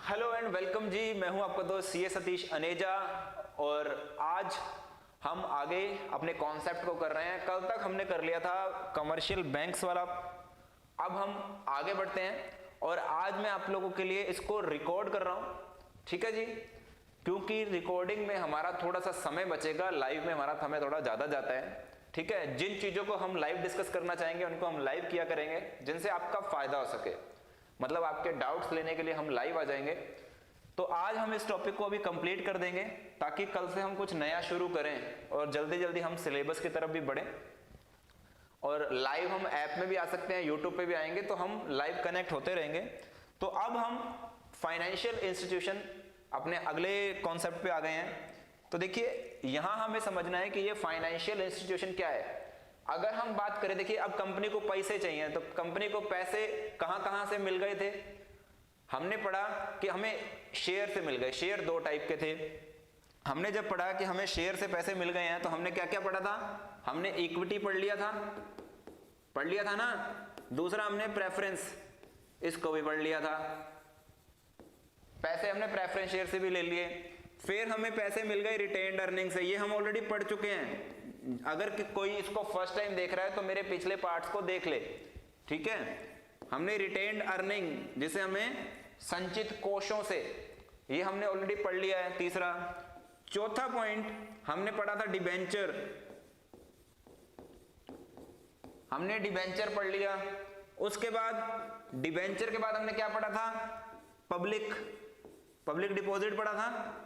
Hello and welcome जी, मैं हूं आपका दोस्त सीए सतीश अनेजा और आज हम आगे अपने कॉन्सेप्ट को कर रहे हैं। कल तक हमने कर लिया था कमर्शियल बैंक्स वाला, अब हम आगे बढ़ते हैं और आज मैं आप लोगों के लिए इसको रिकॉर्ड कर रहा हूं, ठीक है जी, क्योंकि रिकॉर्डिंग में हमारा थोड़ा सा समय बचेगा, लाइव में हमारा समय थोड़ा ज्यादा जाता है, ठीक है। जिन चीजों को हम लाइव डिस्कस करना चाहेंगे उनको हम लाइव किया करेंगे, जिनसे आपका फायदा हो सके, मतलब आपके डाउट्स लेने के लिए हम लाइव आ जाएंगे। तो आज हम इस टॉपिक को अभी कंप्लीट कर देंगे ताकि कल से हम कुछ नया शुरू करें और जल्दी जल्दी हम सिलेबस की तरफ भी बढ़ें। और लाइव हम ऐप में भी आ सकते हैं, यूट्यूब पे भी आएंगे, तो हम लाइव कनेक्ट होते रहेंगे। तो अब हम फाइनेंशियल इंस्टीट्यूशन अपने अगले कॉन्सेप्ट पे आ गए हैं। तो देखिए यहां हमें समझना है कि ये फाइनेंशियल इंस्टीट्यूशन क्या है। अगर हम बात करें, देखिए अब कंपनी को पैसे चाहिए, तो कंपनी को पैसे कहां कहां से मिल गए थे। हमने पढ़ा कि हमें शेयर से मिल गए, शेयर दो टाइप के थे। हमने जब पढ़ा कि हमें शेयर से पैसे मिल गए हैं तो हमने क्या क्या पढ़ा था, हमने इक्विटी पढ़ लिया था ना। दूसरा हमने प्रेफरेंस, इसको भी पढ़ लिया था, पैसे हमने प्रेफरेंस शेयर से भी ले लिए। फिर हमें पैसे मिल गए रिटेन्ड अर्निंग से, ये हम ऑलरेडी पढ़ चुके हैं। अगर कोई इसको फर्स्ट टाइम देख रहा है तो मेरे पिछले पार्ट्स को देख ले, ठीक है। हमने रिटेन्ड अर्निंग, जिसे हमें संचित कोषों से, ये हमने ऑलरेडी पढ़ लिया है, तीसरा। चौथा पॉइंट हमने पढ़ा था डिबेंचर, हमने डिबेंचर पढ़ लिया। उसके बाद डिबेंचर के बाद हमने क्या पढ़ा था, पब्लिक डिपॉजिट पढ़ा था।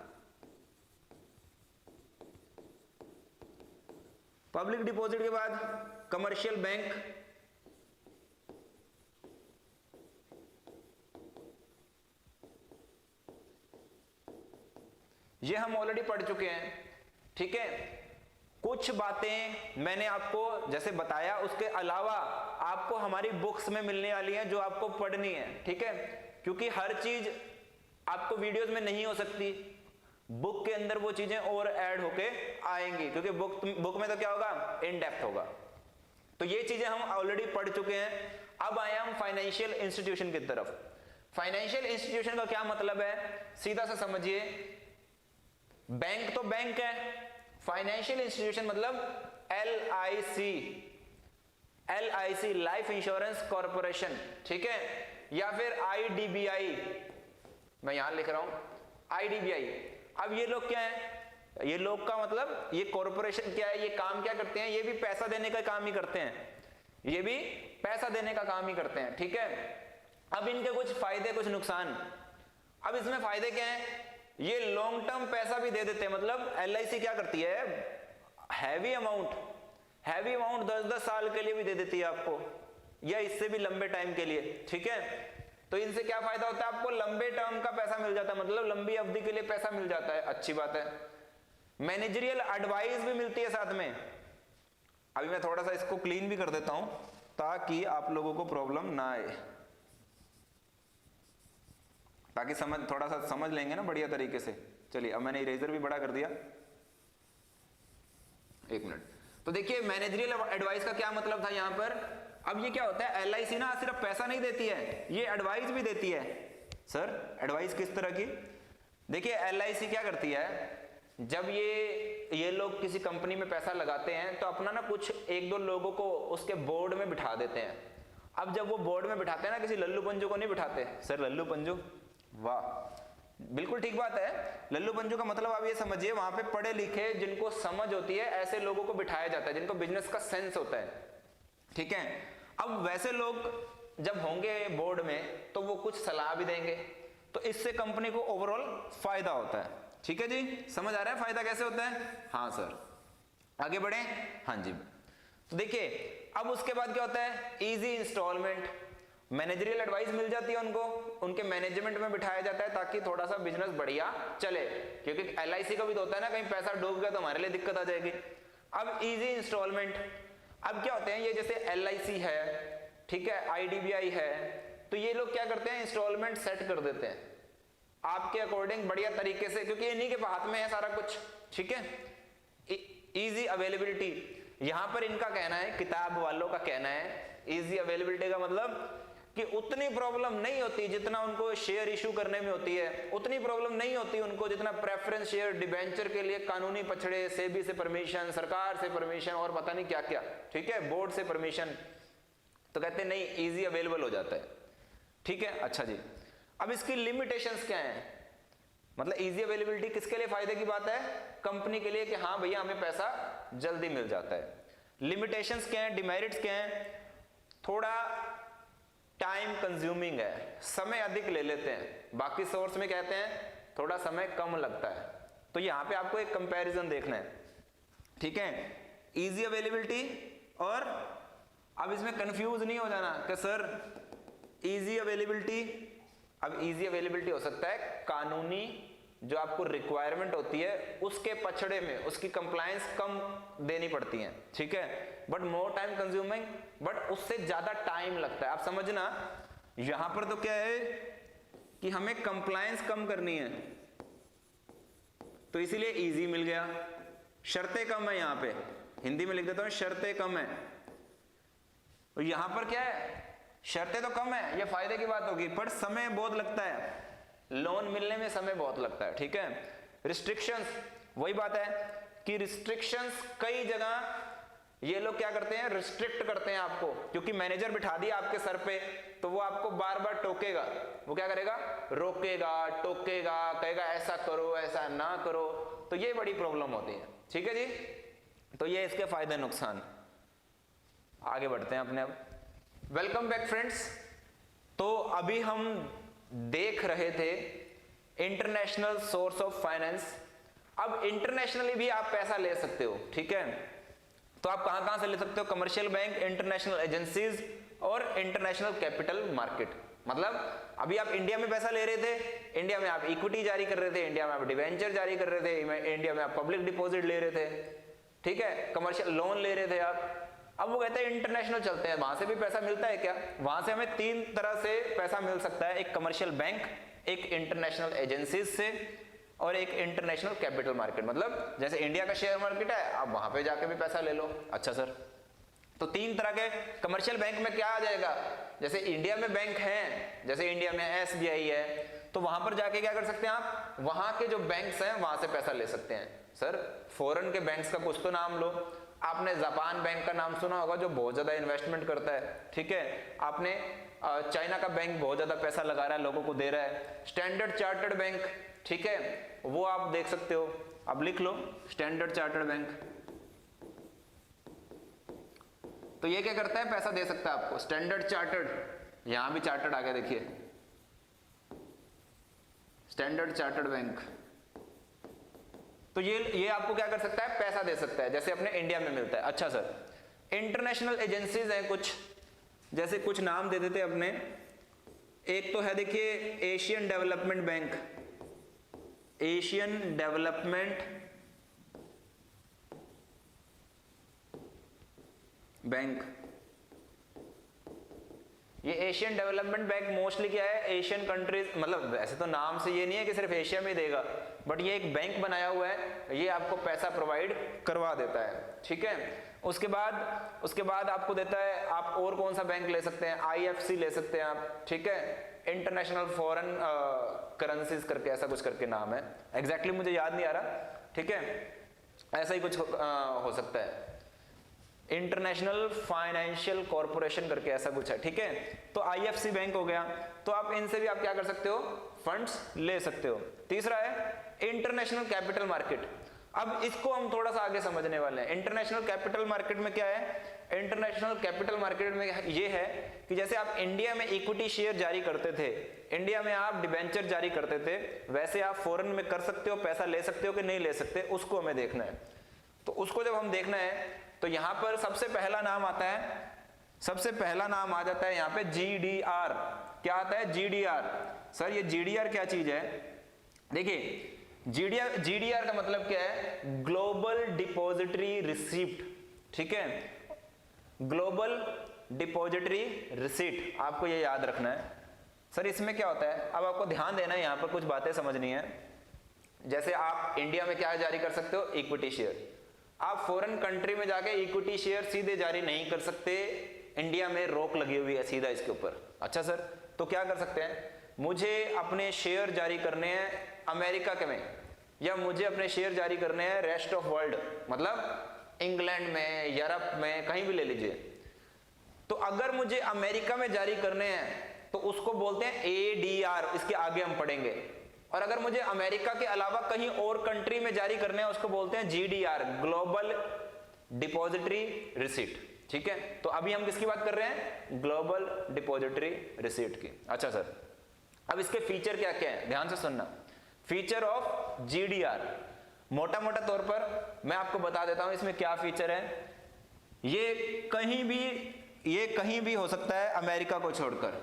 पब्लिक डिपॉजिट के बाद कमर्शियल बैंक, ये हम ऑलरेडी पढ़ चुके हैं, ठीक है। कुछ बातें मैंने आपको जैसे बताया, उसके अलावा आपको हमारी बुक्स में मिलने वाली है जो आपको पढ़नी है, ठीक है। क्योंकि हर चीज आपको वीडियोस में नहीं हो सकती, बुक के अंदर वो चीजें और ऐड होके आएंगी, क्योंकि बुक में तो क्या होगा, इन डेप्थ होगा। तो ये चीजें हम ऑलरेडी पढ़ चुके हैं। अब आए हम फाइनेंशियल इंस्टीट्यूशन की तरफ। फाइनेंशियल इंस्टीट्यूशन का क्या मतलब है, सीधा सा समझिए। बैंक तो बैंक है, फाइनेंशियल इंस्टीट्यूशन मतलब LIC लाइफ इंश्योरेंस कॉर्पोरेशन, ठीक है, या फिर IDBI, मैं यहां लिख रहा हूं IDBI। अब ये लोग क्या है, ये लोग का मतलब ये कॉर्पोरेशन क्या है, ये काम क्या करते हैं, ये भी पैसा देने का काम ही करते हैं, ये भी पैसा देने का काम ही करते हैं, ठीक है। अब इनके कुछ फायदे कुछ नुकसान। अब इसमें फायदे क्या है, ये लॉन्ग टर्म पैसा भी दे देते हैं, मतलब LIC क्या करती है, हैवी अमाउंट 10-10 साल के लिए भी दे देती है आपको, या इससे भी लंबे टाइम के लिए, ठीक है। तो इनसे क्या फायदा होता है, आपको लंबे टर्म का पैसा मिल जाता है, मतलब लंबी अवधि के लिए पैसा मिल जाता है, अच्छी बात है। मैनेजरियल एडवाइस भी मिलती है साथ में। अभी मैं थोड़ा सा इसको क्लीन भी कर देता हूं ताकि आप लोगों को प्रॉब्लम ना आए, ताकि थोड़ा सा समझ लेंगे ना बढ़िया तरीके से। चलिए अब मैंने इरेजर भी बड़ा कर दिया, एक मिनट। तो देखिए मैनेजरियल एडवाइस का क्या मतलब था यहां पर। अब ये क्या होता है, LIC ना सिर्फ पैसा नहीं देती है, ये एडवाइस भी देती है। सर एडवाइस किस तरह की, देखिए LIC क्या करती है, जब ये लोग किसी कंपनी में पैसा लगाते हैं तो अपना ना कुछ 1-2 लोगों को उसके बोर्ड में बिठा देते हैं। अब जब वो बोर्ड में बिठाते हैं ना, किसी लल्लू पंजू को नहीं बिठाते। सर लल्लू पंजू, वाह बिल्कुल ठीक बात है। लल्लू पंजू का मतलब आप ये समझिए, वहां पे पढ़े लिखे जिनको समझ होती है ऐसे लोगों को बिठाया जाता है, जिनको बिजनेस का सेंस होता है, ठीक है। अब वैसे लोग जब होंगे बोर्ड में तो वो कुछ सलाह भी देंगे, तो इससे कंपनी को ओवरऑल फायदा होता है, ठीक है जी। समझ आ रहा है फायदा कैसे होता है, हाँ सर आगे बढ़े, हाँ जी। तो देखिए अब उसके बाद क्या होता है, इजी इंस्टॉलमेंट, मैनेजरियल एडवाइस मिल जाती है उनको, उनके मैनेजमेंट में बिठाया जाता है ताकि थोड़ा सा बिजनेस बढ़िया चले, क्योंकि LIC का भी तो होता है ना, कहीं पैसा डूब गया तो हमारे लिए दिक्कत आ जाएगी। अब इजी इंस्टॉलमेंट, अब क्या होते हैं, ये जैसे LIC है, ठीक है, IDBI है, तो ये लोग क्या करते हैं, इंस्टॉलमेंट सेट कर देते हैं आपके अकॉर्डिंग बढ़िया तरीके से, क्योंकि इन्हीं के हाथ में है सारा कुछ, ठीक है। इजी अवेलेबिलिटी, यहां पर इनका कहना है, किताब वालों का कहना है, इजी अवेलेबिलिटी का मतलब कि उतनी प्रॉब्लम नहीं होती जितना उनको शेयर इशू करने में होती है, उतनी प्रॉब्लम नहीं होती उनको जितना प्रेफरेंस शेयर डिबेंचर के लिए कानूनी पछड़े, सेबी से परमिशन, सरकार से परमिशन और पता नहीं क्या क्या, ठीक है, बोर्ड से परमिशन। तो कहते हैं नहीं, इजी अवेलेबल हो जाता है, ठीक है। अच्छा जी, अब इसकी लिमिटेशंस क्या हैं? मतलब इजी अवेलेबिलिटी किसके लिए फायदे की बात है? कंपनी के लिए कि हाँ भैया हमें पैसा जल्दी मिल जाता है। लिमिटेशंस क्या हैं, डिमेरिट्स क्या हैं? थोड़ा टाइम कंज्यूमिंग है, समय अधिक ले लेते हैं, बाकी सोर्स में कहते हैं थोड़ा समय कम लगता है। तो यहां पे आपको एक कंपैरिजन देखना है, ठीक है, इजी अवेलेबिलिटी। और अब इसमें कंफ्यूज नहीं हो जाना कि सर इजी अवेलेबिलिटी, अब इजी अवेलेबिलिटी हो सकता है कानूनी जो आपको रिक्वायरमेंट होती है उसके पछड़े में उसकी कंप्लायंस कम देनी पड़ती है, ठीक है, but more time consuming, but उससे ज्यादा टाइम लगता है। आप समझना यहां पर तो क्या है कि हमें कंप्लायंस कम करनी है, तो इसीलिए इजी मिल गया। शर्तें कम है, यहां पे हिंदी में लिख देता हूं, शर्तें कम है। तो यहां पर क्या है, शर्तें तो कम है, ये फायदे की बात होगी, पर समय बहुत लगता है, लोन मिलने में समय बहुत लगता है, ठीक है। रिस्ट्रिक्शंस, वही बात है कि रिस्ट्रिक्शंस कई जगह ये लोग क्या करते हैं, रिस्ट्रिक्ट करते हैं आपको, क्योंकि मैनेजर बिठा दिया आपके सर पे, तो वो आपको बार बार टोकेगा। वो क्या करेगा, रोकेगा, टोकेगा, कहेगा ऐसा करो ऐसा ना करो, तो ये बड़ी प्रॉब्लम होती है, ठीक है जी। तो ये इसके फायदे नुकसान। आगे बढ़ते हैं अपने। अब वेलकम बैक फ्रेंड्स। तो अभी हम देख रहे थे इंटरनेशनल सोर्स ऑफ फाइनेंस। अब इंटरनेशनली भी आप पैसा ले सकते हो, ठीक है। तो आप कहां कहां से ले सकते हो? कमर्शियल बैंक, इंटरनेशनल एजेंसीज और इंटरनेशनल कैपिटल मार्केट। मतलब अभी आप इंडिया में पैसा ले रहे थे, इंडिया में आप इक्विटी जारी कर रहे थे, इंडिया में आप डिवेंचर जारी कर रहे थे, इंडिया में आप पब्लिक डिपॉजिट ले रहे थे, ठीक है, कमर्शियल लोन ले रहे थे आप। अब वो कहते हैं इंटरनेशनल चलते हैं, वहां से भी पैसा मिलता है क्या? वहां से हमें तीन तरह से पैसा मिल सकता है, एक कमर्शियल बैंक, एक इंटरनेशनल एजेंसीज से और एक इंटरनेशनल कैपिटल मार्केट। मतलब जैसे इंडिया का शेयर मार्केट है, आप वहां पे जाके भी पैसा ले लो। अच्छा सर, तो तीन तरह के कमर्शियल बैंक में क्या आ जाएगा? जैसे इंडिया में बैंक हैं, जैसे इंडिया में एसबीआई है, तो वहां पर जाके क्या कर सकते हैं आप, वहां के जो बैंक्स हैं वहां से पैसा ले सकते हैं। सर फॉरेन के बैंक्स का कुछ तो नाम लो। आपने जापान बैंक का नाम सुना होगा जो बहुत ज्यादा इन्वेस्टमेंट करता है, ठीक है। आपने चाइना का बैंक बहुत ज्यादा पैसा लगा रहा है, लोगों को दे रहा है। स्टैंडर्ड चार्टर्ड बैंक, ठीक है, वो आप देख सकते हो, अब लिख लो स्टैंडर्ड चार्टर्ड बैंक। तो ये क्या करता है, पैसा दे सकता है आपको। स्टैंडर्ड चार्टर्ड, यहां भी चार्टर्ड आ गया, देखिए स्टैंडर्ड चार्टर्ड बैंक। तो ये आपको क्या कर सकता है, पैसा दे सकता है, जैसे अपने इंडिया में मिलता है। अच्छा सर, इंटरनेशनल एजेंसीज हैं कुछ, जैसे कुछ नाम दे देते अपने। एक तो है देखिए Asian development bank, Asian development bank. ये एशियन डेवलपमेंट बैंक मोस्टली क्या है, एशियन कंट्रीज, मतलब वैसे तो नाम से ये नहीं है कि सिर्फ एशिया में देगा, बट ये एक बैंक बनाया हुआ है, ये आपको पैसा प्रोवाइड करवा देता है, ठीक है। उसके बाद आपको देता है, आप और कौन सा बैंक ले सकते हैं, आईएफसी ले सकते हैं आप, ठीक है, इंटरनेशनल फॉरेन करेंसीज करके ऐसा कुछ करके नाम है, एग्जैक्टली मुझे याद नहीं आ रहा, ठीक है, ऐसा ही कुछ हो सकता है। इंटरनेशनल फाइनेंशियल कॉर्पोरेशन करके ऐसा कुछ है, ठीक है। तो आईएफसी बैंक हो गया, तो आप इनसे भी आप क्या कर सकते हो, फंड्स ले सकते हो। तीसरा है इंटरनेशनल कैपिटल मार्केट। अब इसको हम थोड़ा सा आगे समझने वाले हैं। इंटरनेशनल कैपिटल मार्केट में क्या है, इंटरनेशनल कैपिटल मार्केट में ये है कि जैसे आप इंडिया में इक्विटी शेयर जारी करते थे, इंडिया में आप डिबेंचर जारी करते थे, वैसे आप फॉरेन में कर सकते हो, पैसा ले सकते हो कि नहीं ले सकते, उसको हमें देखना है। तो उसको जब हम देखना है तो यहां पर सबसे पहला नाम आता है, सबसे पहला नाम आ जाता है यहां पे जीडीआर। क्या आता है, जीडीआर। सर ये जीडीआर क्या चीज है? देखिए जीडीआर का मतलब क्या है, ग्लोबल डिपॉजिटरी रिसीप्ट, ठीक है, ग्लोबल डिपॉजिटरी रिसीट, आपको ये याद रखना है। सर इसमें क्या होता है, अब आपको ध्यान देना है, यहां पर कुछ बातें समझनी है। जैसे आप इंडिया में क्या जारी कर सकते हो, इक्विटी शेयर। आप फॉरेन कंट्री में जाके इक्विटी शेयर सीधे जारी नहीं कर सकते, इंडिया में रोक लगी हुई है सीधा इसके ऊपर। अच्छा सर, तो क्या कर सकते हैं, मुझे अपने शेयर जारी करने हैं अमेरिका के में, या मुझे अपने शेयर जारी करने हैं रेस्ट ऑफ वर्ल्ड, मतलब इंग्लैंड में, यूरोप में, कहीं भी ले लीजिए। तो अगर मुझे अमेरिका में जारी करने हैं तो उसको बोलते हैं ADR, इसके आगे हम पढ़ेंगे। और अगर मुझे अमेरिका के अलावा कहीं और कंट्री में जारी करने हैं उसको बोलते हैं GDR, ग्लोबल डिपॉजिटरी रिसीट। ठीक है, तो अभी हम किसकी बात कर रहे हैं, ग्लोबल डिपॉजिटरी रिसीट की। अच्छा सर, अब इसके फीचर क्या क्या है, ध्यान से सुनना। फीचर ऑफ GDR, मोटा मोटा तौर पर मैं आपको बता देता हूं इसमें क्या फीचर है। ये कहीं भी हो सकता है अमेरिका को छोड़कर,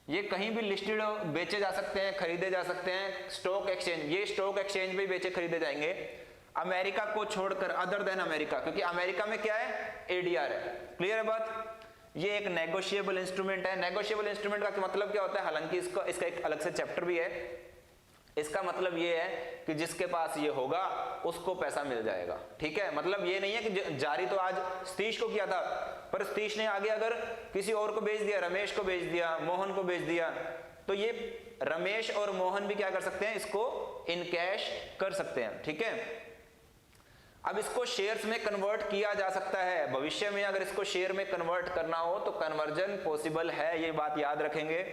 ये कहीं भी लिस्टेड बेचे जा सकते हैं, खरीदे जा सकते हैं। स्टॉक एक्सचेंज, ये स्टॉक एक्सचेंज भी बेचे खरीदे जाएंगे अमेरिका को छोड़कर, अदर देन अमेरिका, क्योंकि अमेरिका में क्या है, ADR है। क्लियर है बात। ये एक नेगोशिएबल इंस्ट्रूमेंट है। नेगोशिएबल इंस्ट्रूमेंट का मतलब क्या होता है, हालांकि इसका एक अलग से चैप्टर भी है। इसका मतलब ये है कि जिसके पास ये होगा उसको पैसा मिल जाएगा। ठीक है, मतलब ये नहीं है कि जारी तो आज सतीश को किया था, पर सतीश ने आगे अगर किसी और को बेच दिया, रमेश को बेच दिया, मोहन को बेच दिया, तो ये रमेश और मोहन भी क्या कर सकते हैं, इसको इन कैश कर सकते हैं। ठीक है, अब इसको शेयर्स में कन्वर्ट किया जा सकता है भविष्य में। अगर इसको शेयर में कन्वर्ट करना हो तो कन्वर्जन पॉसिबल है, ये बात याद रखेंगे।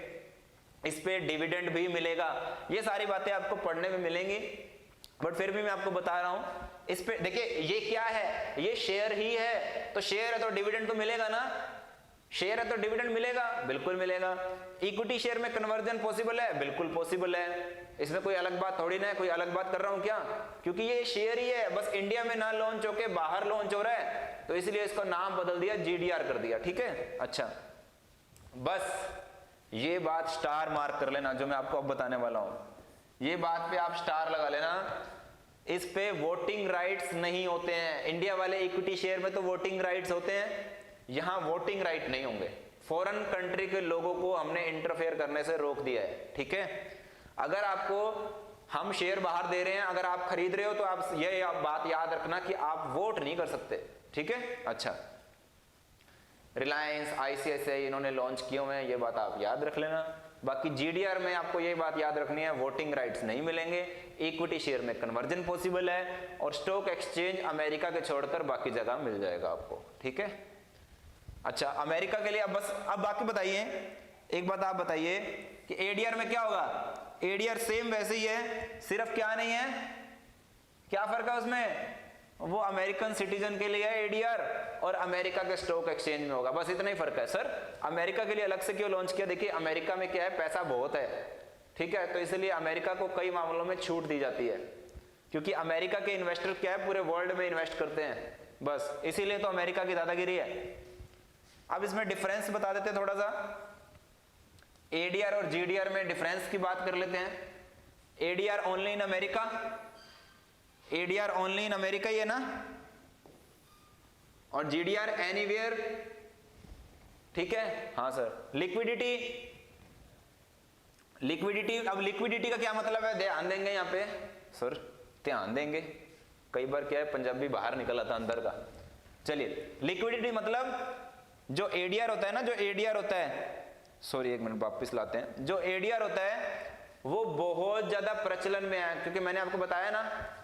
इस पे डिविडेंड भी मिलेगा, ये सारी बातें आपको पढ़ने में मिलेंगी, बट फिर भी मैं आपको बता रहा हूं। इस पे देखिए, ये क्या है, ये शेयर ही है, तो शेयर है तो डिविडेंड तो मिलेगा ना, शेयर है तो डिविडेंड मिलेगा, बिल्कुल मिलेगा। इक्विटी शेयर में कन्वर्जन पॉसिबल है, बिल्कुल पॉसिबल है, इसमें कोई अलग बात थोड़ी ना है, कोई अलग बात कर रहा हूं क्या, क्योंकि ये शेयर ही है, बस इंडिया में ना लॉन्च होके बाहर लॉन्च हो रहा है, तो इसलिए इसका नाम बदल दिया, GDR कर दिया। ठीक है, अच्छा, बस ये बात स्टार मार्क कर लेना जो मैं आपको अब बताने वाला हूं, ये बात पे आप स्टार लगा लेना। इस पे वोटिंग राइट्स नहीं होते हैं। इंडिया वाले इक्विटी शेयर में तो वोटिंग राइट्स होते हैं, यहां वोटिंग राइट नहीं होंगे। फॉरेन कंट्री के लोगों को हमने इंटरफेयर करने से रोक दिया है। ठीक है, अगर आपको हम शेयर बाहर दे रहे हैं, अगर आप खरीद रहे हो तो आप ये बात याद रखना कि आप वोट नहीं कर सकते। ठीक है, अच्छा, रिलायंस, ICICI इन्होंने लॉन्च किए हुए हैं, ये बात आप याद रख लेना। बाकी GDR में आपको ये बात याद रखनी है, वोटिंग राइट्स नहीं मिलेंगे, इक्विटी शेयर में कन्वर्जन पॉसिबल है, और स्टॉक एक्सचेंज अमेरिका के छोड़कर बाकी जगह मिल जाएगा आपको। ठीक है, अच्छा, अमेरिका के लिए अब बाकी बताइए, एक बात आप बताइए कि ADR में क्या होगा। ADR सेम वैसे ही है, सिर्फ क्या नहीं है, क्या फर्क है उसमें, वो अमेरिकन सिटीजन के लिए है ADR, और अमेरिका के स्टॉक एक्सचेंज में होगा, बस इतना ही फर्क है। सर अमेरिका के लिए अलग से क्यों लॉन्च किया, देखिए अमेरिका में क्या है, पैसा बहुत है। ठीक है, तो इसलिए अमेरिका को कई मामलों में छूट दी जाती है, क्योंकि अमेरिका के इन्वेस्टर क्या है, पूरे वर्ल्ड में इन्वेस्ट करते हैं, बस इसीलिए तो अमेरिका की दादागिरी है। अब इसमें डिफरेंस बता देते हैं थोड़ा सा, ADR और GDR में डिफरेंस की बात कर लेते हैं। ADR only in America, ADR only in America ही है ना, और GDR एनीवेयर। ठीक है, हाँ सर, लिक्विडिटी, अब लिक्विडिटी का क्या मतलब है, ध्यान देंगे यहाँ पे सर, ध्यान देंगे, कई बार क्या है पंजाबी बाहर निकल आता अंदर का। चलिए, लिक्विडिटी मतलब जो ADR होता है ना, जो ADR होता है, सॉरी एक मिनट वापस लाते हैं, जो ADR होता है वो बहुत ज्यादा प्रचलन में है, क्योंकि मैंने आपको बताया ना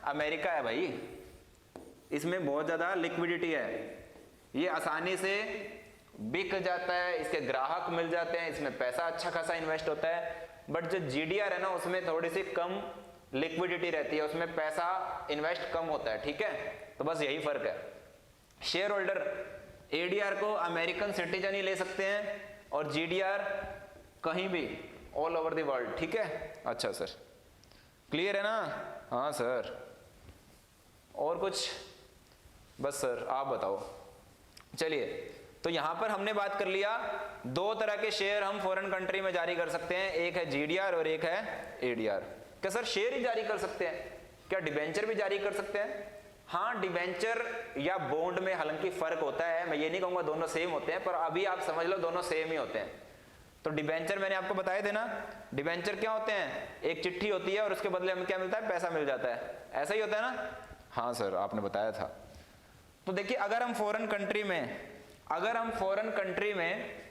अमेरिका है भाई, इसमें बहुत ज्यादा लिक्विडिटी है, ये आसानी से बिक जाता है, इसके ग्राहक मिल जाते हैं, इसमें पैसा अच्छा खासा इन्वेस्ट होता है। बट जो GDR है ना, उसमें थोड़ी सी कम लिक्विडिटी रहती है, उसमें पैसा इन्वेस्ट कम होता है। ठीक है, तो बस यही फर्क है। शेयर होल्डर ADR को अमेरिकन सिटीजन ही ले सकते हैं, और GDR कहीं भी ऑल ओवर द वर्ल्ड। ठीक है, अच्छा सर, क्लियर है ना, हाँ सर, और कुछ, बस सर आप बताओ। चलिए, तो यहां पर हमने बात कर लिया, दो तरह के शेयर हम फॉरेन कंट्री में जारी कर सकते हैं, एक है GDR और एक है ADR। क्या सर शेयर ही जारी कर सकते हैं, क्या डिबेंचर भी जारी कर सकते हैं? हाँ, डिबेंचर या बॉन्ड में हालांकि फर्क होता है, मैं ये नहीं कहूंगा दोनों सेम होते हैं, पर अभी आप समझ लो दोनों सेम ही होते हैं। तो डिबेंचर मैंने आपको बताया थे ना, डिबेंचर क्या होते हैं, एक चिट्ठी होती है और उसके बदले हमें क्या मिलता है, पैसा मिल जाता है, ऐसा ही होता है ना। हाँ सर, आपने बताया था। तो देखिए, अगर हम फॉरेन कंट्री में अगर हम फॉरेन कंट्री में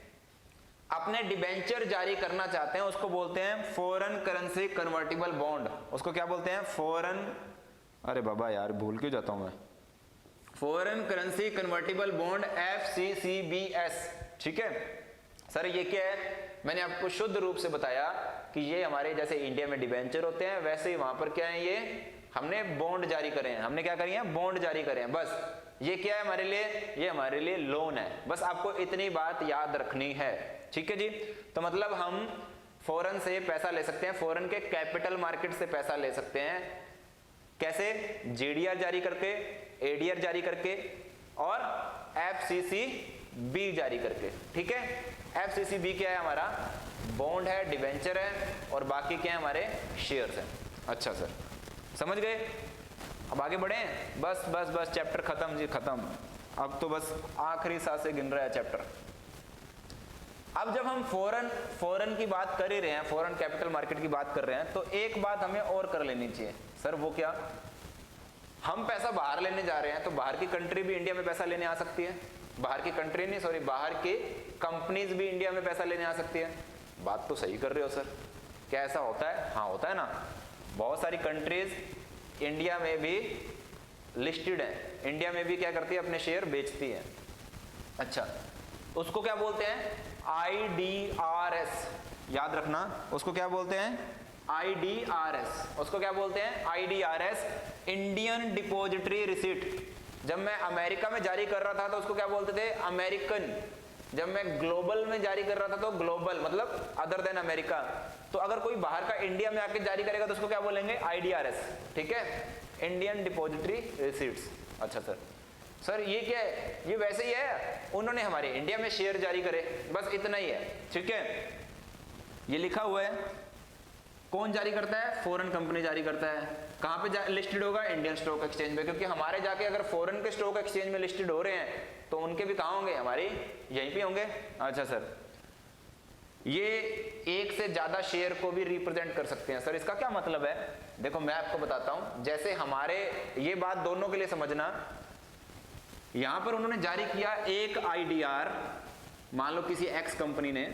अपने डिबेंचर जारी करना चाहते हैं उसको बोलते हैं फॉरेन करेंसी कन्वर्टिबल बॉन्ड। उसको क्या बोलते हैं? फॉरेन, अरे बाबा यार भूल क्यों जाता हूं मैं, foreign currency convertible bond, FCCBS। ठीक है सर, ये क्या है? मैंने आपको शुद्ध रूप से बताया कि ये हमारे जैसे इंडिया में डिबेंचर होते हैं वैसे ही वहां पर क्या है, ये हमने बॉन्ड जारी करे हैं। हमने क्या करी है? बॉन्ड जारी करे हैं। बस ये क्या है हमारे लिए? ये हमारे लिए लोन है। बस आपको इतनी बात याद रखनी है। ठीक है जी। तो मतलब हम फॉरेन से पैसा ले सकते हैं, फॉरेन के कैपिटल मार्केट से पैसा ले सकते हैं। कैसे? GDR जारी करके, ADR जारी करके और FCCB जारी करके। ठीक है, FCCB क्या है? हमारा बॉन्ड है, डिवेंचर है, और बाकी क्या है? हमारे शेयर्स हैं। अच्छा सर, समझ गए? अब आगे बढ़े? बस बस बस, चैप्टर खत्म जी, खत्म। अब तो बस आखिरी सांसें गिन रहा है चैप्टर। अब जब हम फॉरेन की बात कर ही रहे हैं, फॉरेन कैपिटल मार्केट की बात कर रहे हैं, तो एक बात हमें और कर लेनी चाहिए। सर वो क्या? हम पैसा बाहर लेने जा रहे हैं तो बाहर की कंट्री भी इंडिया में पैसा लेने आ सकती है। बाहर की कंट्री नहीं, सॉरी, बाहर की कंपनीज भी इंडिया में पैसा लेने आ सकती है। बात तो सही कर रहे हो सर, क्या ऐसा होता है? हाँ होता है ना। बहुत सारी कंट्रीज इंडिया में भी लिस्टेड है, इंडिया में भी क्या करती है? अपने शेयर बेचती है। अच्छा, उसको क्या बोलते हैं? IDRS। याद रखना, उसको क्या बोलते हैं? IDRS। उसको क्या बोलते हैं? IDRS, Indian depository receipt. जब मैं अमेरिका में जारी कर रहा था तो उसको क्या बोलते थे? अमेरिकन। जब मैं ग्लोबल में जारी कर रहा था तो ग्लोबल मतलब अदर देन अमेरिका। तो अगर कोई बाहर का इंडिया में आके जारी करेगा तो उसको क्या बोलेंगे? IDRS। ठीक है, इंडियन डिपॉजिटरी रिसीट्स। अच्छा सर, सर ये क्या है? ये वैसे ही है, उन्होंने हमारे इंडिया में शेयर जारी करे, बस इतना ही है। ठीक है, ये लिखा हुआ है। कौन जारी करता है? फॉरेन कंपनी जारी करता है। कहां पे लिस्टेड होगा? इंडियन स्टॉक एक्सचेंज में, क्योंकि हमारे जाके अगर फॉरेन के स्टॉक एक्सचेंज में लिस्टेड हो रहे हैं तो उनके भी कहां होंगे? हमारे यहीं पे होंगे। अच्छा सर, ये एक से ज्यादा शेयर को भी रिप्रेजेंट कर सकते हैं। सर इसका क्या मतलब है? देखो मैं आपको बताता हूं। जैसे हमारे, ये बात दोनों के लिए समझना, यहां पर उन्होंने जारी किया एक IDR, मान लो किसी एक्स कंपनी ने,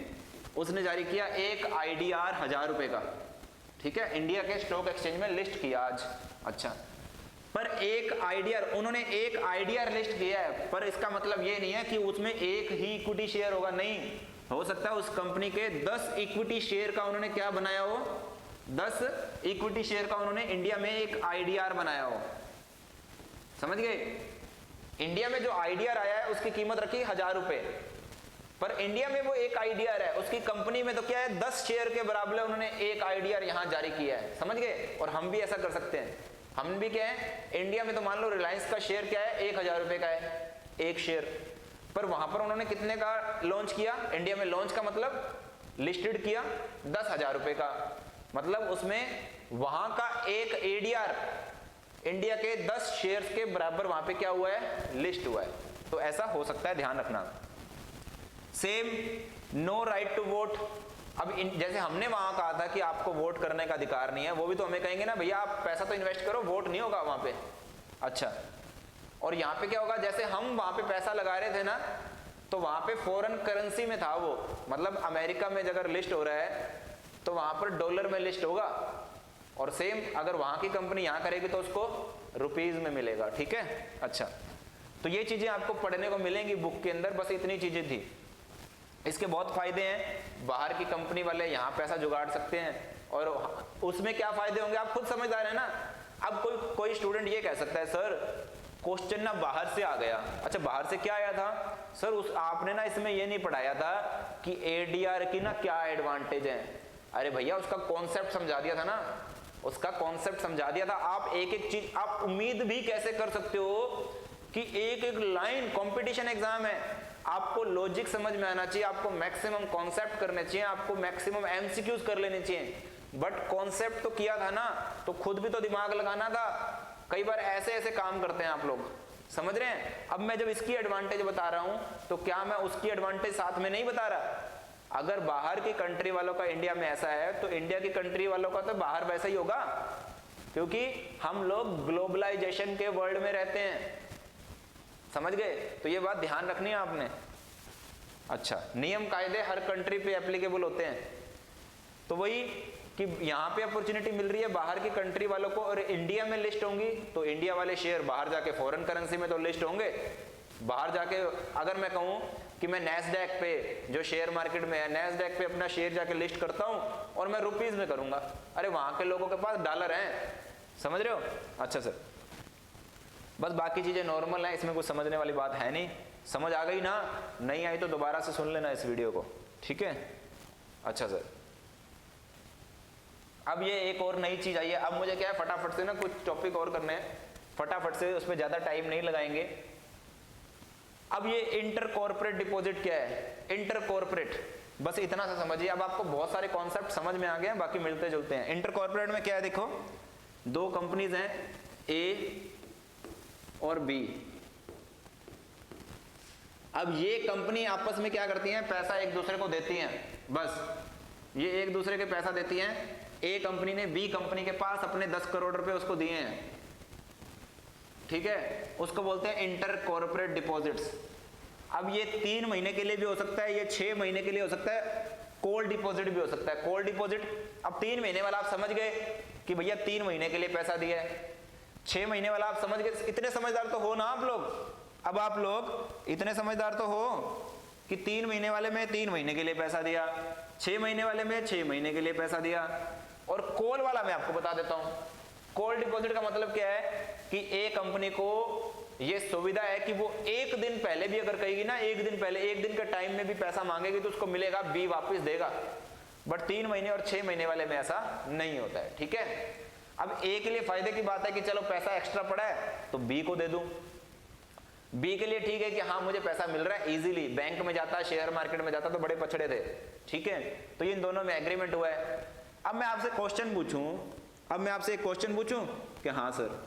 उसने जारी किया एक IDR 1000 रुपए का। ठीक है, इंडिया के स्टॉक एक्सचेंज में लिस्ट किया आज। अच्छा, पर एक IDR, उन्होंने एक IDR लिस्ट किया है, पर इसका मतलब ये नहीं है कि उसमें एक ही इक्विटी शेयर होगा। नहीं, हो सकता है उस कंपनी के 10 इक्विटी शेयर का उन्होंने क्या बनाया हो? 10 इक्विटी शेयर का उन्होंने इंडिया में एक IDR बनाया हो। समझ गए? इंडिया में जो IDR आया है उसकी कीमत रखी 1000 रुपए, पर इंडिया में वो एक IDR है, उसकी कंपनी में तो क्या है? 10 शेयर के बराबर उन्होंने एक IDR यहां जारी किया है। समझ गए? और हम भी ऐसा कर सकते हैं। हम भी क्या है, इंडिया में तो मान लो रिलायंस का शेयर क्या है? 1000 रुपए का है एक शेयर, पर वहां पर उन्होंने कितने का लॉन्च किया? इंडिया में लॉन्च का मतलब लिस्टेड किया 10,000 रुपए का, मतलब उसमें वहां का एक ADR इंडिया के 10 शेयर्स के बराबर वहां पे क्या हुआ है? लिस्ट हुआ है। तो ऐसा हो सकता है, ध्यान रखना। Same no right to vote. अब जैसे हमने वहां कहा था कि आपको वोट करने का अधिकार नहीं है, वो भी तो हमें कहेंगे ना, भैया आप पैसा तो इन्वेस्ट करो, वोट नहीं होगा वहां पे। अच्छा, और यहाँ पे क्या होगा? जैसे हम वहां पे पैसा लगा रहे थे ना, तो वहां पे फॉरेन करेंसी में था वो, मतलब अमेरिका में अगर लिस्ट हो रहा है तो वहां पर डॉलर में लिस्ट होगा, और सेम अगर वहां की कंपनी यहाँ करेगी तो उसको रुपीज में मिलेगा। ठीक है, अच्छा, तो ये चीजें आपको पढ़ने को मिलेंगी बुक के अंदर, बस इतनी चीजें थी। इसके बहुत फायदे हैं, बाहर की कंपनी वाले यहाँ पैसा जुगाड़ सकते हैं, और उसमें क्या फायदे होंगे आप खुद समझदार है ना। अब कोई स्टूडेंट ये कह सकता है, सर क्वेश्चन ना बाहर से आ गया। अच्छा, बाहर से क्या आया था? सर आपने ना इसमें ये नहीं पढ़ाया था कि ADR की ना क्या एडवांटेज है। अरे भैया, उसका कॉन्सेप्ट समझा दिया था ना, उसका कॉन्सेप्ट समझा दिया था। आप एक एक चीज, आप उम्मीद भी कैसे कर सकते हो कि एक एक लाइन, कंपटीशन एग्जाम है, आपको लॉजिक समझ में आना चाहिए, आपको मैक्सिमम कॉन्सेप्ट करने चाहिए, आपको मैक्सिमम MCQs कर लेने चाहिए, बट कॉन्सेप्ट तो किया था ना, तो खुद भी तो दिमाग लगाना था। कई बार ऐसे ऐसे काम करते हैं आप लोग, समझ रहे हैं? अब मैं जब इसकी एडवांटेज बता रहा हूं तो क्या मैं उसकी एडवांटेज साथ में नहीं बता रहा? अगर बाहर की कंट्री वालों का इंडिया में ऐसा है तो इंडिया की कंट्री वालों का तो बाहर वैसा ही होगा, क्योंकि हम लोग ग्लोबलाइजेशन के वर्ल्ड में रहते हैं। समझ गए? तो ये बात ध्यान रखनी है आपने। अच्छा, नियम कायदे हर कंट्री पे एप्लीकेबल होते हैं। तो वही कि यहाँ पे अपॉर्चुनिटी मिल रही है बाहर की कंट्री वालों को, और इंडिया में लिस्ट होंगी तो इंडिया वाले शेयर बाहर जाके फॉरेन करेंसी में तो लिस्ट होंगे। बाहर जाके अगर मैं कहूँ कि मैं नैस्डैक पे, जो शेयर मार्केट में है, नैस्डैक पे अपना शेयर जाके लिस्ट करता हूँ और मैं रुपीज में करूंगा, अरे वहां के लोगों के पास डॉलर हैं, समझ रहे हो। अच्छा सर, बस बाकी चीजें नॉर्मल हैं, इसमें कुछ समझने वाली बात है नहीं। समझ आ गई ना? नहीं आई तो दोबारा से सुन लेना इस वीडियो को, ठीक है। अच्छा सर, अब ये एक और नई चीज आई है। अब मुझे क्या है, फटाफट से ना कुछ टॉपिक और करने हैं, फटाफट से, उस पर ज्यादा टाइम नहीं लगाएंगे। अब ये इंटर कॉर्पोरेट डिपॉजिट क्या है? इंटर कॉर्पोरेट, बस इतना सा समझिए। अब आपको बहुत सारे कॉन्सेप्ट समझ में आ गए हैं, बाकी मिलते जुलते हैं। इंटर कॉर्पोरेट में क्या है, देखो दो कंपनीज हैं, ए और बी। अब ये कंपनी आपस में क्या करती हैं, पैसा एक दूसरे को देती हैं। बस ये एक दूसरे के पैसा देती हैं। ए कंपनी ने बी कंपनी के पास अपने 10 करोड़ रुपए उसको दिए हैं, ठीक है, उसको बोलते हैं इंटर कॉर्पोरेट डिपॉजिट्स। अब ये 3 महीने के लिए भी हो सकता है, ये 6 महीने के लिए हो सकता है, कॉल डिपॉजिट भी हो सकता है। कॉल डिपॉजिट, अब 3 महीने वाला आप समझ गए कि भैया 3 महीने के लिए पैसा दिया है। 6 महीने वाला आप समझ गए, इतने समझदार तो हो ना आप लोग। अब आप लोग इतने समझदार तो हो कि 3 महीने वाले में 3 महीने के लिए पैसा दिया, 6 महीने वाले में 6 महीने के लिए पैसा दिया। और कॉल वाला मैं आपको बता देता हूं, कॉल डिपॉजिट का मतलब क्या है कि ए कंपनी को ये सुविधा है कि वो एक दिन पहले भी अगर कहेगी ना, एक दिन पहले, एक दिन के टाइम में भी पैसा मांगेगी तो उसको मिलेगा, बी वापस देगा। बट 3 महीने और 6 महीने वाले में ऐसा नहीं होता है, ठीक है। अब ए के लिए फायदे की बात है कि चलो पैसा एक्स्ट्रा पड़ा है तो बी को दे दूं। बी के लिए ठीक है कि हाँ मुझे पैसा मिल रहा है इजीली, बैंक में जाता, शेयर मार्केट में जाता तो बड़े पछड़े थे, ठीक है। तो ये इन दोनों में एग्रीमेंट हुआ है। अब मैं आपसे क्वेश्चन पूछूं, अब मैं आपसे एक क्वेश्चन पूछूं कि हाँ सर,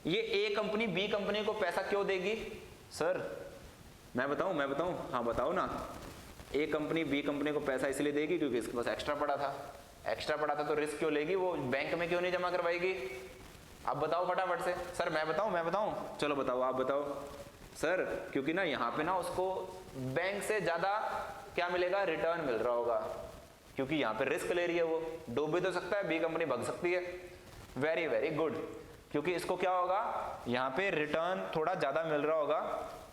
ये ए कंपनी बी कंपनी को पैसा क्यों देगी? सर मैं बताऊं? हाँ बताओ ना। ए कंपनी बी कंपनी को पैसा इसलिए देगी क्योंकि इसके पास एक्स्ट्रा पड़ा था, तो रिस्क क्यों लेगी, वो बैंक में क्यों नहीं जमा करवाएगी? आप बताओ फटाफट से। सर मैं बताऊं? चलो बताओ, आप बताओ। सर क्योंकि ना यहाँ पे ना उसको बैंक से ज्यादा क्या मिलेगा, रिटर्न मिल रहा होगा, क्योंकि यहाँ पे रिस्क ले रही है, वो डूब भी तो सकता है, बी कंपनी भग सकती है। वेरी वेरी गुड, क्योंकि इसको क्या होगा, यहाँ पे रिटर्न थोड़ा ज्यादा मिल रहा होगा।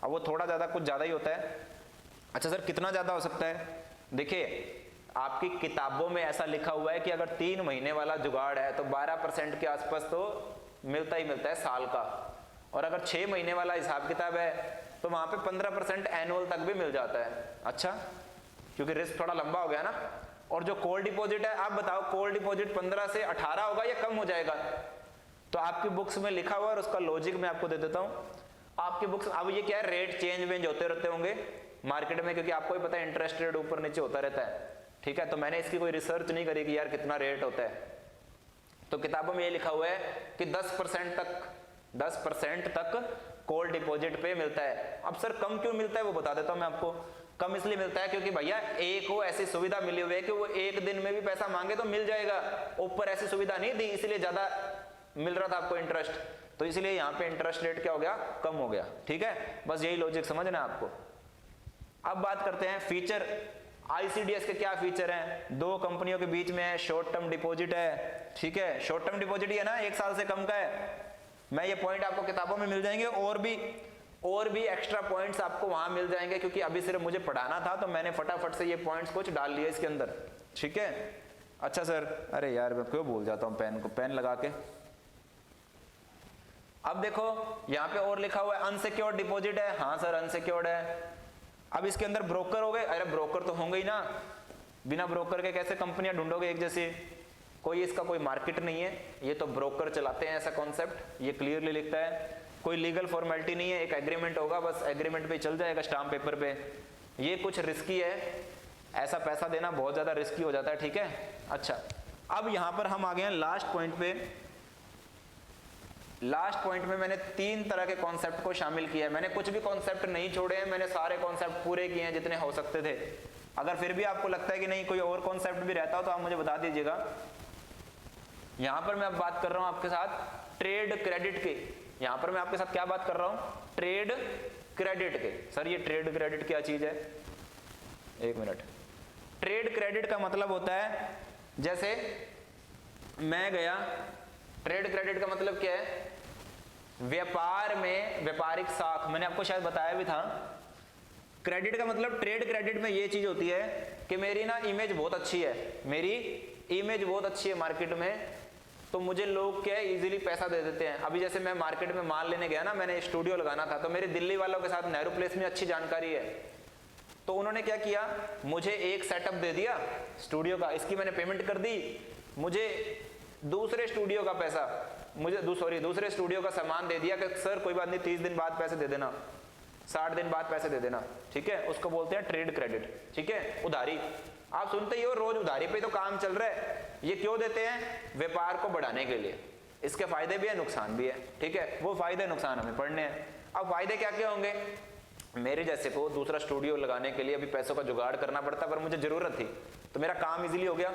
अब वो थोड़ा ज्यादा कुछ ज्यादा ही होता है। अच्छा सर कितना ज्यादा हो सकता है? देखिए आपकी किताबों में ऐसा लिखा हुआ है कि अगर 3 महीने वाला जुगाड़ है तो 12% के आसपास तो मिलता ही मिलता है साल का, और अगर 6 महीने वाला हिसाब किताब है तो वहां पे 15% एनुअल तक भी मिल जाता है। अच्छा, क्योंकि रिस्क थोड़ा लंबा हो गया ना। और जो कॉल डिपॉजिट है, आप बताओ कॉल डिपॉजिट 15 से 18 होगा या कम हो जाएगा? तो आपकी बुक्स में लिखा हुआ है और उसका लॉजिक मैं आपको दे देता हूं। आपकी बुक्स, अब ये क्या है, रेट चेंज वेंज होते रहते होंगे मार्केट में, क्योंकि आपको ही पता है इंटरेस्ट रेट ऊपर नीचे होता रहता है, ठीक है। तो मैंने इसकी कोई रिसर्च नहीं करी कि यार कितना रेट होता है। तो किताबों में ये लिखा हुआ है कि 10% तक कॉल डिपॉजिट पे मिलता है। अब सर कम क्यों मिलता है वो बता देता हूं मैं आपको। कम इसलिए मिलता है क्योंकि भैया ए को ऐसी सुविधा मिली हुई है कि वो एक दिन में भी पैसा मांगे तो मिल जाएगा, ऊपर ऐसी सुविधा नहीं दी, इसलिए ज्यादा मिल रहा था आपको इंटरेस्ट, तो इसलिए यहाँ पे इंटरेस्ट रेट क्या हो गया, कम हो गया, ठीक है। बस यही लॉजिक समझना है आपको। अब बात करते हैं फीचर। आईसीडीएस के क्या फीचर हैं? 2 कंपनियों के बीच में शॉर्ट टर्म डिपॉजिट है, ठीक है। शॉर्ट टर्म डिपॉजिट ही है ना, 1 साल से कम का है। मैं ये पॉइंट आपको किताबों में मिल जाएंगे, और भी एक्स्ट्रा पॉइंट्स आपको वहां मिल जाएंगे, क्योंकि अभी सिर्फ मुझे पढ़ाना था तो मैंने फटाफट से ये पॉइंट्स कुछ डाल लिए इसके अंदर, ठीक है। अच्छा सर, अरे यार मैं क्यों भूल जाता हूं पेन को, पेन लगा के। अब देखो यहाँ पे और लिखा हुआ है अनसिक्योर्ड डिपॉजिट है। हाँ सर अनसिक्योर्ड है। अब इसके अंदर ब्रोकर हो गए, अरे ब्रोकर तो होंगे ही ना, बिना ब्रोकर के कैसे कंपनियां ढूंढोगे एक जैसी? कोई इसका कोई मार्केट नहीं है, ये तो ब्रोकर चलाते हैं ऐसा कॉन्सेप्ट, ये क्लियरली लिखता है। कोई लीगल फॉर्मेलिटी नहीं है, एक एग्रीमेंट होगा, बस एग्रीमेंट पे चल जाएगा स्टाम्प पेपर पे। ये कुछ रिस्की है, ऐसा पैसा देना बहुत ज्यादा रिस्की हो जाता है, ठीक है। अच्छा, अब यहां पर हम आ गए हैं लास्ट पॉइंट पे। लास्ट पॉइंट में मैंने 3 तरह के कॉन्सेप्ट को शामिल किया है। मैंने कुछ भी कॉन्सेप्ट नहीं छोड़े हैं, मैंने सारे कॉन्सेप्ट पूरे किए हैं जितने हो सकते थे। अगर फिर भी आपको लगता है कि नहीं कोई और कॉन्सेप्ट भी रहता हो तो आप मुझे बता दीजिएगा। यहां पर मैं अब बात कर रहा हूं आपके साथ ट्रेड क्रेडिट की। यहां पर मैं आपके साथ क्या बात कर रहा हूं? ट्रेड क्रेडिट के। सर ये ट्रेड क्रेडिट क्या चीज है? एक मिनट। ट्रेड क्रेडिट का मतलब होता है, जैसे मैं गया, ट्रेड क्रेडिट का मतलब क्या है? व्यापार में व्यापारिक साख, मैंने आपको शायद बताया भी था। क्रेडिट का मतलब, ट्रेड क्रेडिट में ये चीज होती है कि मेरी ना इमेज बहुत अच्छी है, मेरी इमेज बहुत अच्छी है मार्केट में, तो मुझे लोग क्या है इजीली पैसा दे देते हैं। अभी जैसे मैं मार्केट में माल लेने गया ना, मैंने स्टूडियो लगाना था, तो मेरे दिल्ली वालों के साथ नेहरू प्लेस में अच्छी जानकारी है, तो उन्होंने क्या किया, मुझे एक सेटअप दे दिया स्टूडियो का, इसकी मैंने पेमेंट कर दी, मुझे दूसरे स्टूडियो का पैसा, दूसरे स्टूडियो का सामान दे दिया कि सर कोई बात नहीं 30 दिन बाद पैसे दे देना, 60 दिन बाद पैसे दे देना, ठीक है। उसको बोलते हैं ट्रेड क्रेडिट, ठीक है, उधारी। आप सुनते ही हो रोज उधारी पे तो काम चल रहा है। ये क्यों देते हैं? व्यापार को बढ़ाने के लिए। इसके फायदे भी है, नुकसान भी है, ठीक है। वो फायदे नुकसान हमें पढ़ने हैं। अब फायदे क्या क्या होंगे? मेरे जैसे को दूसरा स्टूडियो लगाने के लिए अभी पैसों का जुगाड़ करना पड़ता, पर मुझे जरूरत थी तो मेरा काम इजीली हो गया,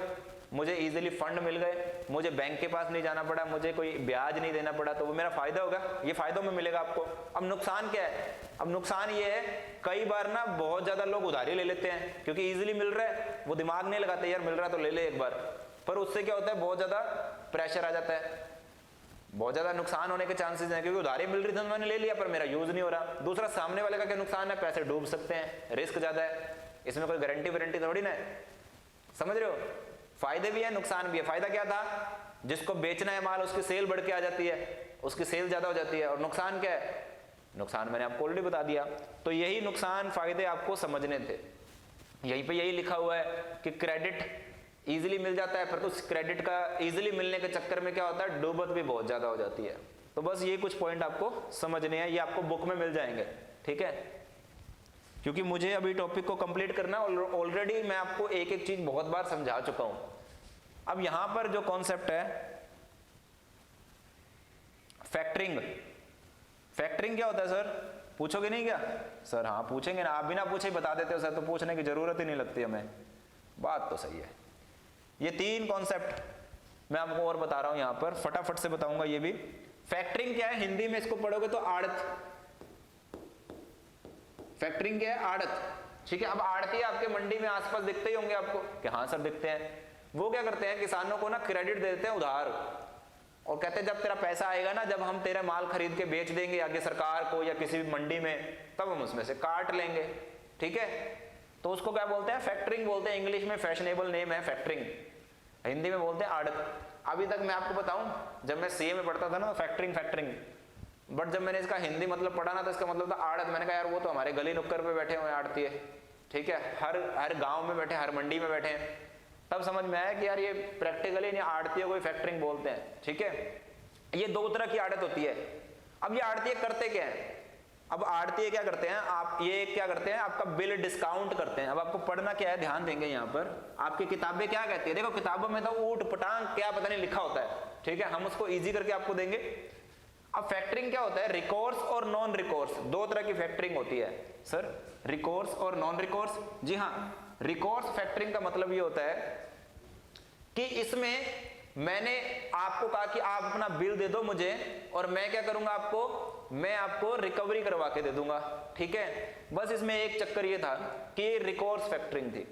मुझे इजीली फंड मिल गए, मुझे बैंक के पास नहीं जाना पड़ा, मुझे कोई ब्याज नहीं देना पड़ा, तो वो मेरा फायदा होगा, ये फायदों में मिलेगा आपको। अब नुकसान क्या है? अब नुकसान ये है, कई बार ना बहुत ज्यादा लोग उधारी ले लेते हैं क्योंकि इजीली मिल रहा है, वो दिमाग नहीं लगाते यार मिल रहा है तो ले ले एक बार, पर उससे क्या होता है बहुत ज्यादा प्रेशर आ जाता है, बहुत ज्यादा नुकसान होने के चांसेस हैं, क्योंकि उधारी मिल रही थी तो मैंने ले लिया पर मेरा यूज नहीं हो रहा। दूसरा, सामने वाले का क्या नुकसान है? पैसे डूब सकते हैं, रिस्क ज्यादा है, इसमें कोई गारंटी वारंटी थोड़ी ना है, समझ रहे हो। फायदे भी है, नुकसान भी है। फायदा क्या था? जिसको बेचना है माल उसकी सेल बढ़ के आ जाती है, उसकी सेल ज्यादा हो जाती है। और नुकसान क्या है? नुकसान मैंने आपको ऑलरेडी बता दिया। तो यही नुकसान फायदे आपको समझने थे। यहीं पे यही लिखा हुआ है कि क्रेडिट इजीली मिल जाता है, पर तो क्रेडिट का इजीली मिलने के चक्कर में क्या होता है, डूबत भी बहुत ज्यादा हो जाती है। तो बस ये कुछ पॉइंट आपको समझने हैं, ये आपको बुक में मिल जाएंगे, ठीक है। क्योंकि मुझे अभी टॉपिक को कंप्लीट करना है, ऑलरेडी मैं आपको एक एक चीज बहुत बार समझा चुका हूं। अब यहां पर जो कॉन्सेप्ट है फैक्टरिंग, फैक्टरिंग क्या होता है सर? पूछोगे नहीं क्या? सर हाँ पूछेंगे ना, आप बिना पूछे बता देते हो सर, तो पूछने की जरूरत ही नहीं लगती हमें। बात तो सही है। ये 3 कॉन्सेप्ट मैं आपको और बता रहा हूं यहां पर, फटाफट से बताऊंगा ये भी। फैक्टरिंग क्या है? हिंदी में इसको पढ़ोगे तो आड़त। फैक्टरिंग क्या है? आड़त, ठीक है। अब आड़ती आपके मंडी में आसपास दिखते ही होंगे आपको कि हाँ सर दिखते हैं। वो क्या करते हैं, किसानों को ना क्रेडिट दे देते हैं उधार, और कहते हैं जब तेरा पैसा आएगा ना, जब हम तेरा माल खरीद के बेच देंगे आगे सरकार को या किसी भी मंडी में, तब हम उसमें से काट लेंगे, ठीक है। तो उसको क्या बोलते हैं? फैक्टरिंग बोलते हैं। इंग्लिश में फैशनेबल नेम है फैक्टरिंग, हिंदी में बोलते हैं आड़त। अभी तक मैं आपको बताऊं, जब मैं सीए में पढ़ता था ना फैक्टरिंग फैक्टरिंग, बट जब मैंने इसका हिंदी मतलब पढ़ा ना तो इसका मतलब था आड़त। मैंने कहा यार वो तो हमारे गली नुक्कड़ पे बैठे हुए आड़ती है, ठीक है, हर गांव में बैठे, हर मंडी में बैठे हैं। तब समझ में आया कि यार ये प्रैक्टिकली नहीं आड़तियों को फैक्टरिंग बोलते हैं, ठीक है। ये 2 तरह की आड़त होती है। अब ये आड़तिये करते क्या है? अब आड़तिये क्या करते हैं, आप ये क्या करते हैं, आपका बिल डिस्काउंट करते हैं। अब आपको पढ़ना क्या है, ध्यान देंगे यहाँ पर। आपकी किताबें क्या कहती है? देखो किताबों में तो ऊट पटांग क्या पता नहीं लिखा होता है, ठीक है, हम उसको ईजी करके आपको देंगे। अब फैक्टरिंग क्या होता है? रिकोर्स और नॉन रिकोर्स, 2 तरह की फैक्टरिंग होती है सर, रिकोर्स और नॉन रिकोर्स। जी हाँ, रिकोर्स फैक्टरिंग का मतलब ये होता है कि इसमें मैंने आपको कहा कि आप अपना बिल दे दो मुझे, और मैं क्या करूंगा आपको, मैं आपको रिकवरी करवा के दे दूंगा, ठीक है। बस इसमें एक चक्कर ये था कि रिकोर्स फैक्टरिंग थी।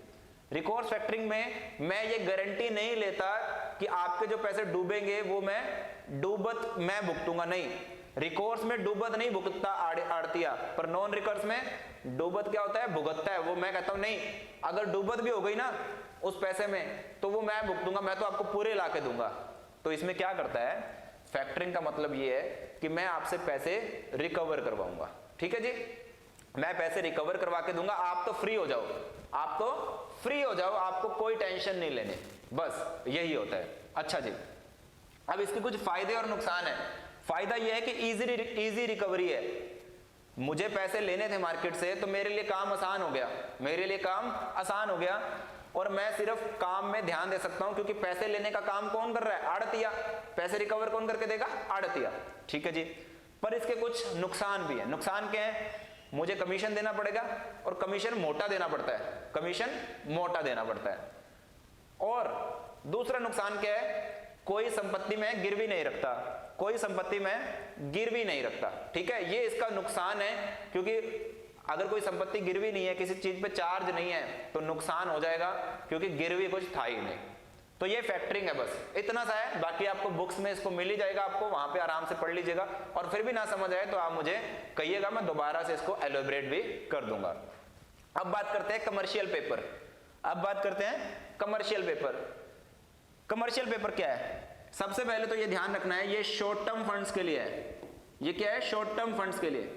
रिकोर्स फैक्टरिंग में मैं ये गारंटी नहीं लेता कि आपके जो पैसे डूबेंगे वो मैं भुगतूंगा, नहीं। रिकोर्स में डूबत नहीं भुगतता आड़तिया, पर नॉन रिकोर्स में डूबत क्या होता है, भुगतता है। वो मैं कहता हूं नहीं, अगर डूबत भी हो गई ना उस पैसे में तो वो मैं भुगतूंगा, मैं तो आपको पूरे ला के दूंगा। तो इसमें क्या करता है, फैक्टरिंग का मतलब ये है कि मैं आपसे पैसे रिकवर करवाऊंगा, ठीक है जी, मैं पैसे रिकवर करवा के दूंगा, आप तो फ्री हो जाओ, आप तो फ्री हो जाओ, आपको कोई टेंशन नहीं लेने, बस यही होता है। अच्छा जी, अब इसके कुछ फायदे और नुकसान है। फायदा यह है कि इजी रिकवरी है। मुझे पैसे लेने थे मार्केट से तो मेरे लिए काम आसान हो गया, मेरे लिए काम आसान हो गया, और मैं सिर्फ काम में ध्यान दे सकता हूं, क्योंकि पैसे लेने का काम कौन कर रहा है, आड़तिया। पैसे रिकवर कौन करके देगा, आड़तिया, ठीक है जी। पर इसके कुछ नुकसान भी है। नुकसान क्या है, मुझे कमीशन देना पड़ेगा, और कमीशन मोटा देना पड़ता है, कमीशन मोटा देना पड़ता है। और दूसरा नुकसान क्या है, कोई संपत्ति में गिरवी नहीं रखता, कोई संपत्ति मैं गिरवी नहीं रखता, ठीक है। ये इसका नुकसान है, क्योंकि अगर कोई संपत्ति गिरवी नहीं है, किसी चीज पे चार्ज नहीं है, तो नुकसान हो जाएगा, क्योंकि गिरवी कुछ था ही नहीं। तो ये फैक्टरिंग है, बस इतना सा है। बाकी आपको बुक्स में इसको मिल ही जाएगा, आपको वहां पे आराम से पढ़ लीजिएगा। और फिर भी ना समझ आए तो आप मुझे कहिएगा, मैं दोबारा से इसको एलोबरेट भी कर दूंगा। अब बात करते हैं कमर्शियल पेपर। अब बात करते हैं कमर्शियल पेपर। कमर्शियल पेपर क्या है? सबसे पहले तो ये ध्यान रखना है, ये शॉर्ट टर्म फंड्स के लिए है। ये क्या है? शॉर्ट टर्म फंड्स के लिए,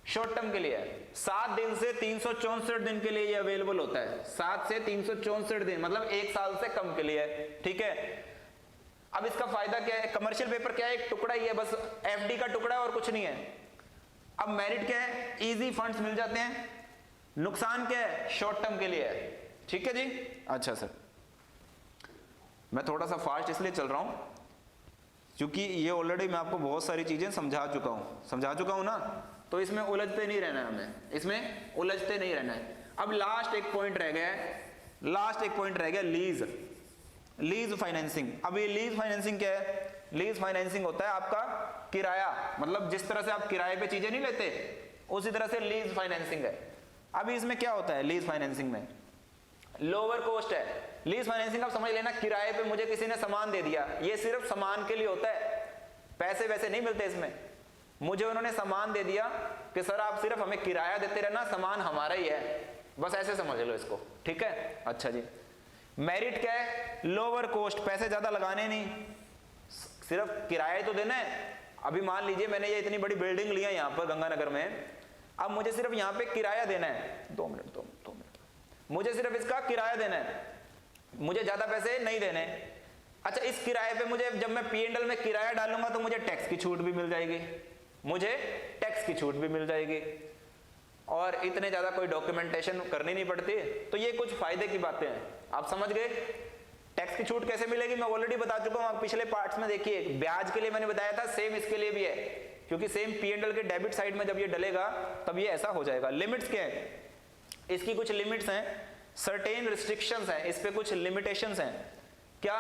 शॉर्ट टर्म के लिए है। 7 दिन से 364 दिन के लिए ये अवेलेबल होता है। 7 से 364 दिन मतलब 1 साल से कम के लिए, ठीक है। अब इसका फायदा क्या है? कमर्शियल पेपर क्या है? एक टुकड़ा ही है, बस एफडी का टुकड़ा है और कुछ नहीं है। अब मेरिट क्या है? इजी फंड्स मिल जाते हैं। नुकसान क्या है? शॉर्ट टर्म के लिए है, ठीक है जी। अच्छा सर, मैं थोड़ा सा फास्ट इसलिए चल रहा हूं क्योंकि ये ऑलरेडी मैं आपको बहुत सारी चीजें समझा चुका हूं ना, तो इसमें उलझते नहीं रहना है, हमें इसमें उलझते नहीं रहना है। अब लास्ट एक पॉइंट रह गया, लीज फाइनेंसिंग। अब ये लीज फाइनेंसिंग क्या है? लीज फाइनेंसिंग होता है आपका किराया, मतलब जिस तरह से आप किराए पे चीजें नहीं लेते, उसी तरह से लीज फाइनेंसिंग है। अभी इसमें क्या होता है? लीज फाइनेंसिंग में लोअर कॉस्ट है। लीज फाइनेंसिंग आप समझ लेना, किराए पे मुझे किसी ने सामान दे दिया, ये सिर्फ सामान के लिए होता है, पैसे वैसे नहीं मिलते इसमें। मुझे उन्होंने सामान दे दिया कि सर आप सिर्फ हमें किराया देते रहना, सामान हमारा ही है, बस ऐसे समझ लो इसको, ठीक है। अच्छा जी, मेरिट क्या है? लोअर कॉस्ट, पैसे ज्यादा लगाने नहीं, सिर्फ किराया तो देना है। अभी मान लीजिए मैंने ये इतनी बड़ी बिल्डिंग लिया यहाँ पर गंगानगर में, अब मुझे सिर्फ यहाँ पे किराया देना है। 2 मिनट, मुझे सिर्फ इसका किराया देना है, मुझे ज्यादा पैसे नहीं देने। अच्छा, इस किराए पे मुझे जब मैं P&L में किराया डालूंगा तो मुझे टैक्स की छूट भी मिल जाएगी, और इतने ज्यादा कोई डॉक्यूमेंटेशन करनी नहीं पड़ती। तो ये कुछ फायदे की बातें हैं, आप समझ गए। टैक्स की छूट कैसे मिलेगी मैं ऑलरेडी बता चुका हूं, आप पिछले पार्ट्स में देखिए। ब्याज के लिए मैंने बताया था, सेम इसके लिए भी है, क्योंकि सेम P&L के डेबिट साइड में जब ये डलेगा तब ये ऐसा हो जाएगा। लिमिट्स क्या है? इसकी कुछ लिमिट्स हैं, सर्टेन रिस्ट्रिक्शंस हैं, इस पे कुछ लिमिटेशंस हैं। क्या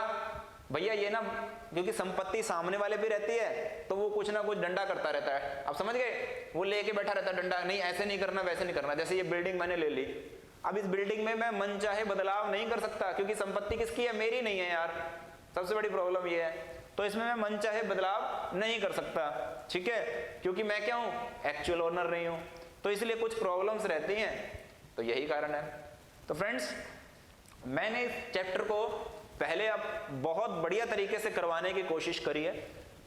भैया? ये ना, क्योंकि संपत्ति सामने वाले भी रहती है तो वो कुछ ना कुछ डंडा करता रहता है, आप समझ गए, वो लेके बैठा रहता है डंडा, नहीं ऐसे नहीं करना, वैसे नहीं करना। जैसे ये बिल्डिंग मैंने ले ली, अब इस बिल्डिंग में मैं मनचाहे बदलाव नहीं कर सकता, क्योंकि संपत्ति किसकी है? मेरी नहीं है यार, सबसे बड़ी प्रॉब्लम ये है। तो इसमें मैं मनचाहे बदलाव नहीं कर सकता, ठीक है, क्योंकि मैं क्या हूं? एक्चुअल ओनर नहीं हूं। तो इसलिए कुछ प्रॉब्लम्स रहती हैं, तो यही कारण है। तो फ्रेंड्स, मैंने इस चैप्टर को पहले अब बहुत बढ़िया तरीके से करवाने की कोशिश करी है।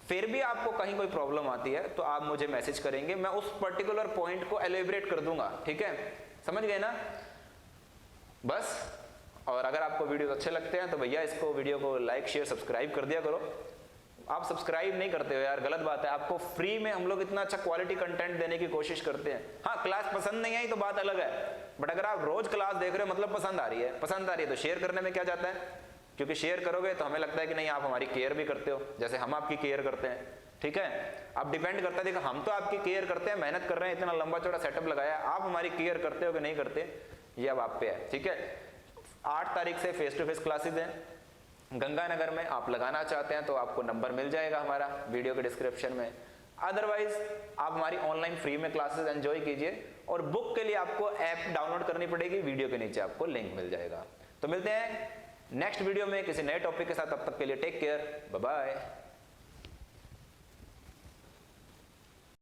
फिर भी आपको कहीं कोई प्रॉब्लम आती है तो आप मुझे मैसेज करेंगे, मैं उस पर्टिकुलर पॉइंट को एलिब्रेट कर दूंगा, ठीक है, समझ गए ना बस। और अगर आपको वीडियो अच्छे लगते हैं तो भैया इसको वीडियो को लाइक शेयर सब्सक्राइब कर दिया करो। आप सब्सक्राइब नहीं करते हो यार, गलत बात है। आपको फ्री में हम लोग इतना अच्छा क्वालिटी कंटेंट देने की कोशिश करते हैं। हाँ, क्लास पसंद नहीं आई तो बात अलग है, बट अगर आप रोज क्लास देख रहे हो मतलब पसंद आ रही है तो शेयर करने में क्या जाता है, क्योंकि शेयर करोगे तो हमें लगता है कि नहीं आप हमारी केयर भी करते हो, जैसे हम आपकी केयर करते हैं, ठीक है। अब डिपेंड करता है, देखो हम तो आपकी केयर करते हैं, मेहनत कर रहे हैं, इतना लंबा चौड़ा सेटअप लगाया, आप हमारी केयर करते हो कि नहीं करते, ये अब आप पे है, ठीक है। 8 तारीख से फेस टू फेस क्लासेज हैं गंगानगर में, आप लगाना चाहते हैं तो आपको नंबर मिल जाएगा हमारा वीडियो के डिस्क्रिप्शन में। अदरवाइज आप हमारी ऑनलाइन फ्री में क्लासेस एंजॉय कीजिए, और बुक के लिए आपको ऐप डाउनलोड करनी पड़ेगी, वीडियो के नीचे आपको लिंक मिल जाएगा। तो मिलते हैं नेक्स्ट वीडियो में किसी नए टॉपिक के साथ, तब तक के लिए टेक केयर, बाय बाय।